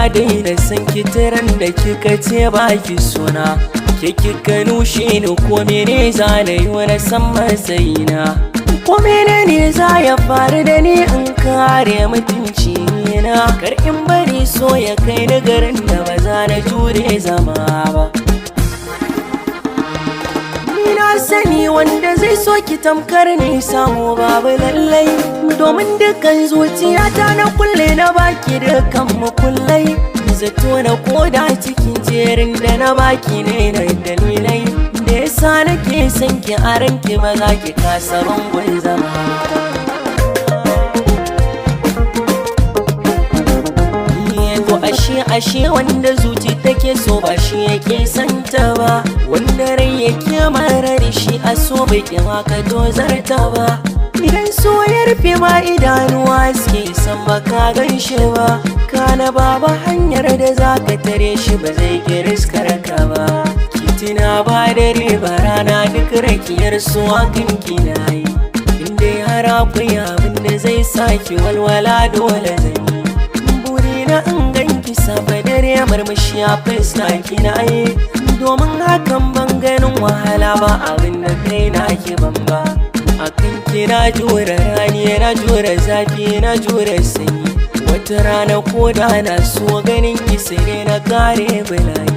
daina san kitiran da kika ce baki suna. Ke kika nushe ni ko mene za na yi wani san matsayina. Ko mene ne za ya faru da ni in kare mutunci na. Kar in bari so ya kai ni garin da ba za na jure zama ba. Ni na sani wanda zai so ki tamkar ni samu babu lallai, domin dukkan zuciyata na kulle na baki dukkan makullai. Zato na koda cikin jerin da na baki ne na dalilai da yasa nake son ki a ranki ba za ki kasa bangon zama. To ashe wanda zuci take so ba shi yake santa ba, wanda rai yake marar shi a so bai kima ka dozarta ba. Idan so ya rufe ma idanuwa suke san baka gan shi ba, kana babu hanyar da za ka tare shi ba zai ki riskar ka ba. Kitina ba dare ba rana duk rakiyar su hakan kina yi, inda har akwai abin da zai saki walwala dole zai yi. Burina in ganki safe dare murmushi a fuska kina yi, domin hakan ban ganin wahala ba abin da kai na ki ban ba. Akan ki na jure rani na jure zafi na jure sanyi, wata rana ko da na so ganin ki sai na kare bala'i.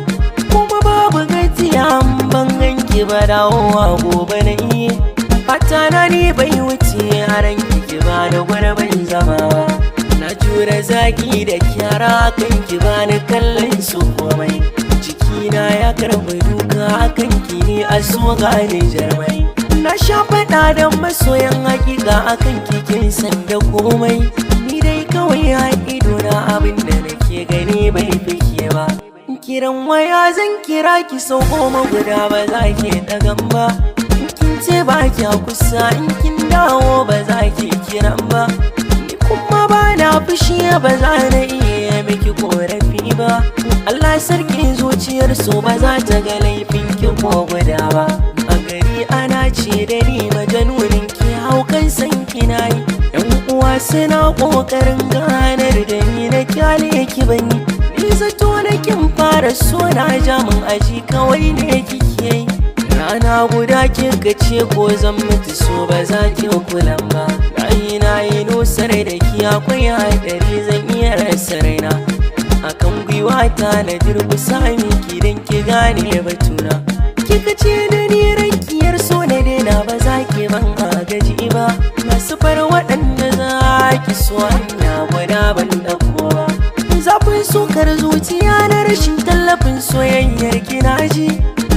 Kuma babu gajiya ban ganki ba dawowa gobe na yi, fata na ni bai wuce haran ki ba da gwarban zama ba. Na jure zaki da kyara kan ki ba ni kallon su komai, jikina ya karɓi duka akan ki ne a so gane jarmai. Na sha faɗa da masoyan hakika akan kikin sanda komai, ni dai kawai a idona abin da nake gani bai fike ba. Kiran waya zan kira ki sau 10 guda ba za ki ɗagan ba. In kin ce ba kya kusa in kin dawo ba za ki kiran ba. Ni kuma ba na fushi ba za na iya miki korafi ba. Allah sarki zuciyar so ba za ta ga laifin ki ko guda ba. A gari ana ce da ni majanunin ki haukan san kina yi, yan uwa suna kokarin ganar da ni na kyale ki bani. Ni zato na kin fara so na jamin aji kawai ne kike yi. Rana guda kika ce ko zan mutu so ba za ki kulan ba. Na yi nusar da ki akwai hadari zan iya rasa raina. Akan gwiwata na durkusa miki don ki gane batuna. Kika ce da ni rakiyar so na daina ba za ki ban agaji ba. Masu far waɗanda za ki so hanya guda ban ɗauko ba. Zafin sukar zuciya na rashin tallafin soyayyar kina ji.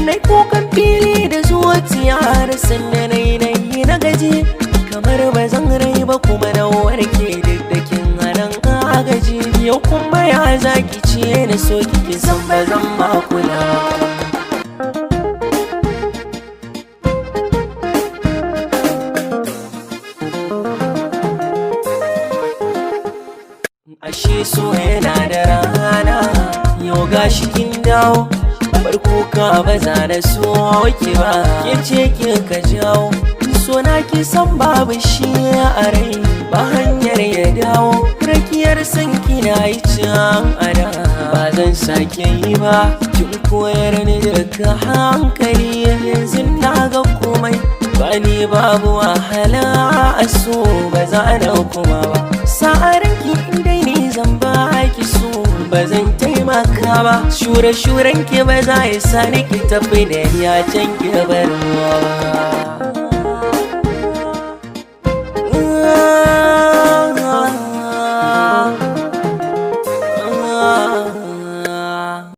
Na kokan fili da zuciya har sanda na yi na gaji. Kamar ba zan rai ba kuma na warke duk da kin hanan agaji. Yau kuma ya zaki ce na so kike san ba zan ma kula. Ashe so yana da rana, yau gashi kin dawo. Farko ka ba za na so ki ba, ke ce kika jawo. So na ki san babu shi a rai ba hanyar ya dawo. Rakiyar san kina yi can ada ba zan sake yi ba. Kin koyar ni daga hankali yanzu na ga komai. Bani babu wahala a so ba za na kuma ba. Sa'aran ki dai ni zan ba ki so ba zan taimaka ba. Shure-shuren ki ba za ya sa ni ki tafi da ya can ki bar ba.